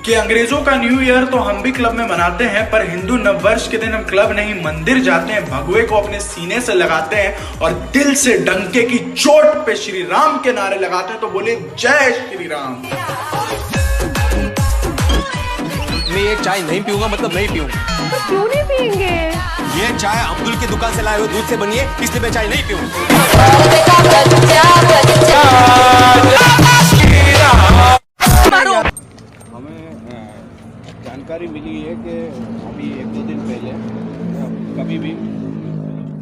कि अंग्रेजों का न्यू ईयर तो हम भी क्लब में मनाते हैं, पर हिंदू नववर्ष के दिन हम क्लब नहीं मंदिर जाते हैं, भगवे को अपने सीने से लगाते हैं और दिल से डंके की चोट पे श्री राम के नारे लगाते हैं। तो बोले जय श्री राम। मैं ये चाय नहीं पीऊंगा, मतलब नहीं पीऊंगा। तो क्यों नहीं पियेंगे? ये चाय अब्दुल की दुकान से लाए हुए दूध से बनी है, इसलिए मैं चाय नहीं पीऊंगा। हमें जानकारी मिली है कि अभी 1-2 दिन पहले कभी भी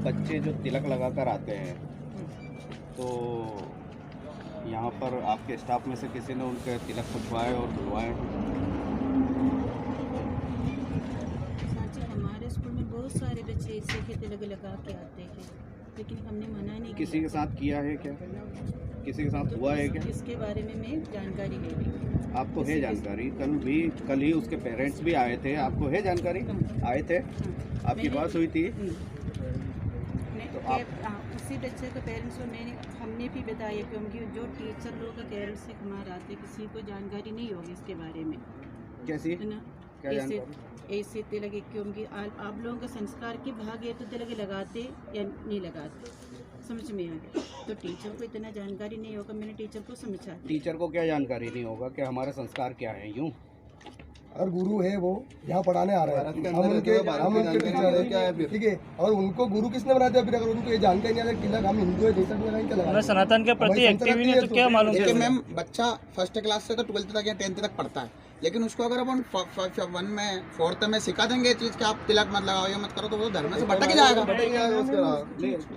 बच्चे जो तिलक लगाकर आते हैं तो यहाँ पर आपके स्टाफ में से किसी ने उनके तिलक खुदवाए और धुलवाए। हमारे स्कूल में बहुत सारे बच्चे इसे के तिलक लगा के आते हैं, लेकिन हमने मना नहीं किसी के साथ किया है क्या? किसी के साथ हुआ है क्या? इसके बारे में मैं जानकारी ले रही। आपको है जानकारी? कल ही उसके पेरेंट्स भी आए थे, आपको है जानकारी? आए थे, आपकी बात हुई थी? तो आप उसी बच्चे के पेरेंट्स को हमने भी बताया, क्योंकि जो टीचर लोग का पेरेंट्स से हमारे आते किसी को जानकारी नहीं होगी इसके बारे में। कैसी है ना? ऐसे तिलक, क्योंकि आप लोगों का संस्कार की भाग है तो तिलक लगाते या नहीं लगाते, समझ में आ गया। तो टीचर को इतना जानकारी नहीं होगा, मैंने टीचर को समझा। टीचर को क्या जानकारी नहीं होगा कि हमारे संस्कार क्या है? यूँ और गुरु है वो यहाँ पढ़ाने आ रहे हैं, हम उनके टीचर है, ठीक है। और उनको गुरु किसने बना दिया? फिर अगर उनको ये जानकारी नहीं है तिलक हम हिंदू है जैसा भी लगाएंगे क्या लगाएंगे? सनातन के प्रति एक्टिव ही नहीं तो क्या मालूम? देखिए मैम, बच्चा फर्स्ट क्लास से तो 12th तक या 10th तक पढ़ता है, लेकिन उसको अगर अपन 1 में 4th में सिखा देंगे ये चीज़ कि आप तिलक मत लगाओ, ये मत करो, तो वो धर्म से भटक जाएगा।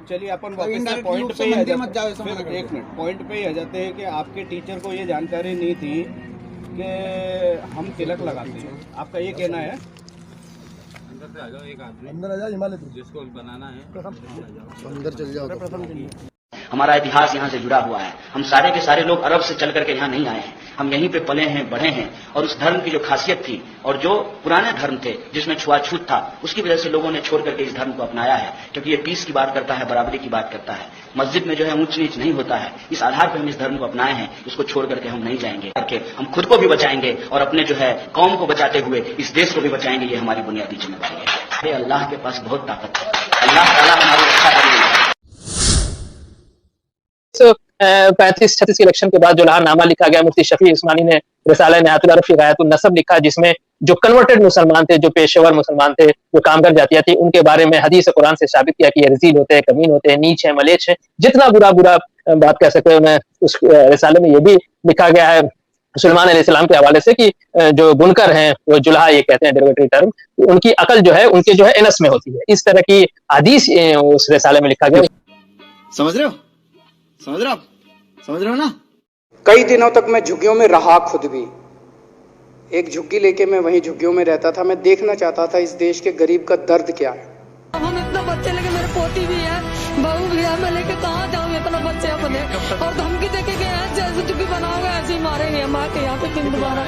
चलिए अपन पॉइंट पे ही मत जाओ। एक मिनट, पॉइंट पे ही आ जाते हैं कि आपके टीचर को ये जानकारी नहीं थी कि हम तिलक लगाते हैं। आपका ये कहना है? अंदर से आ जाओ, एक आदमी अंदर आ जाओ, हिमालय जिसको बनाना है अंदर चल जाओ। हमारा इतिहास यहाँ से जुड़ा हुआ है। हम सारे के सारे लोग अरब से चल करके यहाँ नहीं आए हैं, हम यहीं पे पले हैं, बढ़े हैं। और उस धर्म की जो खासियत थी और जो पुराने धर्म थे जिसमें छुआछूत था, उसकी वजह से लोगों ने छोड़ करके इस धर्म को अपनाया है, क्योंकि ये पीस की बात करता है, बराबरी की बात करता है। मस्जिद में जो है ऊंच नीच नहीं होता है। इस आधार पर हम इस धर्म को अपनाए हैं, इसको छोड़ करके हम नहीं जाएंगे। करके हम खुद को भी बचाएंगे और अपने जो है कौम को बचाते हुए इस देश को भी बचाएंगे। ये हमारी बुनियादी जिम्मेदारी है। अरे अल्लाह के पास बहुत ताकत है, अल्लाह ताला हमारी रक्षा करेगा। 35-36 के इलेक्शन के बाद जो लाहौरनामा लिखा गया, मुफ्ती शफी उस्मानी ने रिसाला निहातुल अरफ फी गायतुन नसब लिखा, जिसमें जो कन्वर्टेड मुसलमान थे, जो पेशेवर मुसलमान थे, जो कामगर जातियां थी, उनके बारे में हदीस कुरान से साबित किया कि ये रजील होते हैं, कमीन होते हैं, नीच है, मलेच है, जितना बुरा बात कह सकते हैं। उन्हें उस रिसाले में ये भी लिखा गया है सुलेमान अलैहिस्सलाम के हवाले से कि जो बुनकर हैं वो जुल्हा, ये कहते हैं डेरिवेटिव टर्म, उनकी अकल जो है उनके जो है इनस में होती है। इस तरह की हदीस उस रिसाले में लिखा गया। समझ रहे हो? समझ रहे हो ना? कई दिनों तक मैं झुग्गियों में रहा, खुद भी एक झुग्गी लेके मैं वहीं झुग्गियों में रहता था। मैं देखना चाहता था इस देश के गरीब का दर्द क्या है। हम इतना बच्चे लेके, मेरे पोती भी है, बहू भी है, मैं लेके कहाँ जाऊँ इतना बच्चे अपने? और धमकी देके गए हैं, जैसे झुग्गी बनाओगे ऐसे ही मारेंगे, मार के यहाँ पे दिन दोबारा।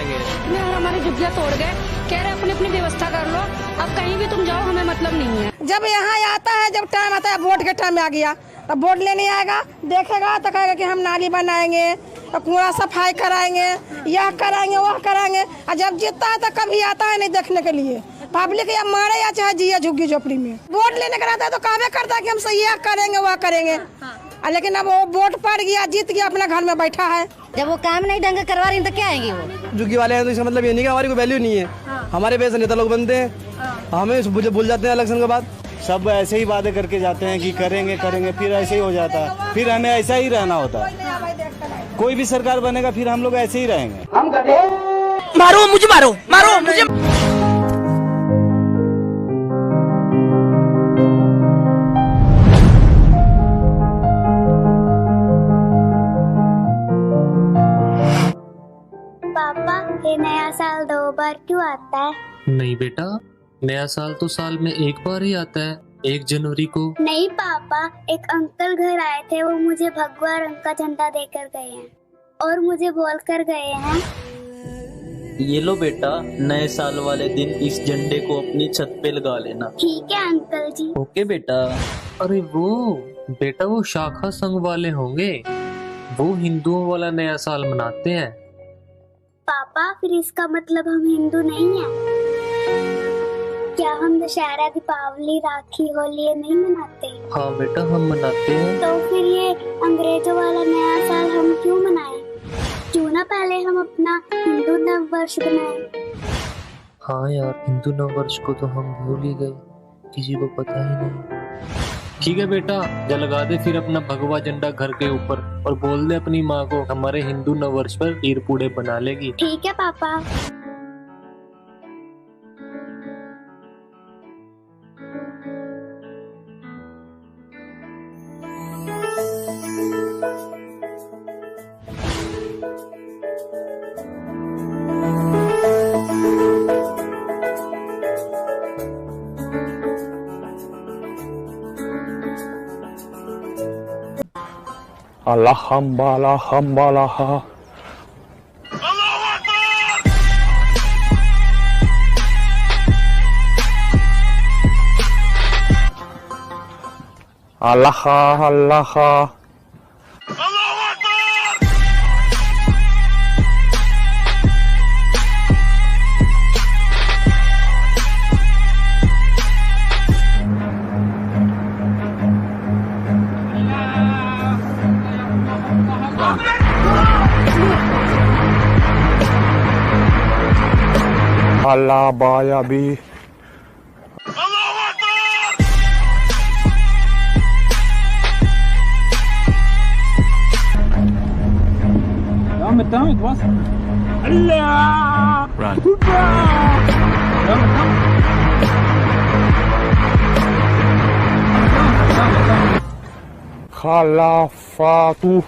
हमारी झुग्गियाँ तोड़ गए, कह रहे अपनी अपनी व्यवस्था कर लो, अब कहीं भी तुम जाओ, हमें मतलब नहीं है। जब यहाँ आता है, जब टाइम आता है, वोट के टाइम में आ गया, अब वोट लेने आएगा, देखेगा तो कहेगा कि हम नाली बनाएंगे, कूड़ा सफाई कराएंगे, यह कराएंगे, वह कराएंगे। और जब जीतता है तो कभी आता है नहीं देखने के लिए। पब्लिक या मारे या चाहे जिया झुग्गी झोपड़ी में। वोट लेने का रहता है तो कहवे करता है कि हम सही करेंगे, वह करेंगे। लेकिन अब वो वोट पड़ गया, जीत गया, अपना घर में बैठा है। जब वो काम नहीं ढंग करवा रही तो क्या आएंगे वो? झुग्गी वाले हैं तो इसका मतलब ये नहीं कि हमारी कोई वैल्यू नहीं है। हमारे वजह से नेता लोग बनते हैं, हमें भूल जाते हैं इलेक्शन के बाद। सब ऐसे ही वादे करके जाते हैं कि करेंगे, फिर ऐसे ही हो जाता है। फिर हमें ऐसा ही रहना होता है। कोई भी सरकार बनेगा फिर हम लोग ऐसे ही रहेंगे। मारो मुझे, मारो मुझे। पापा, ये नया साल 2 बार क्यों आता है? नहीं बेटा, नया साल तो साल में एक बार ही आता है, 1 जनवरी को। नहीं पापा, एक अंकल घर आए थे, वो मुझे भगवा रंग का झंडा देकर गए हैं और मुझे बोल कर गए हैं, ये लो बेटा, नए साल वाले दिन इस झंडे को अपनी छत पे लगा लेना। ठीक है अंकल जी। ओके बेटा। अरे वो बेटा, वो शाखा संघ वाले होंगे, वो हिंदुओं वाला नया साल मनाते हैं। पापा पापा फिर इसका मतलब हम हिंदू नहीं हैं? क्या हम दशहरा, दीपावली, राखी, होली ये नहीं मनाते? हाँ बेटा हम मनाते हैं। तो फिर ये अंग्रेजों वाला नया साल हम क्यों मनाएं? क्यों ना पहले हम अपना हिंदू नव वर्ष बनाएं? हाँ यार, हिंदू नव वर्ष को तो हम भूल ही गए, किसी को पता ही नहीं। ठीक है बेटा, जलगा दे फिर अपना भगवा झंडा घर के ऊपर और बोल दे अपनी माँ को हमारे हिंदू नव वर्ष पर खीर पूड़े बना लेगी। ठीक है पापा। Alhamdulillah. Allah. Allah baya bi. Damit was? Allah! Run. Khalafatu.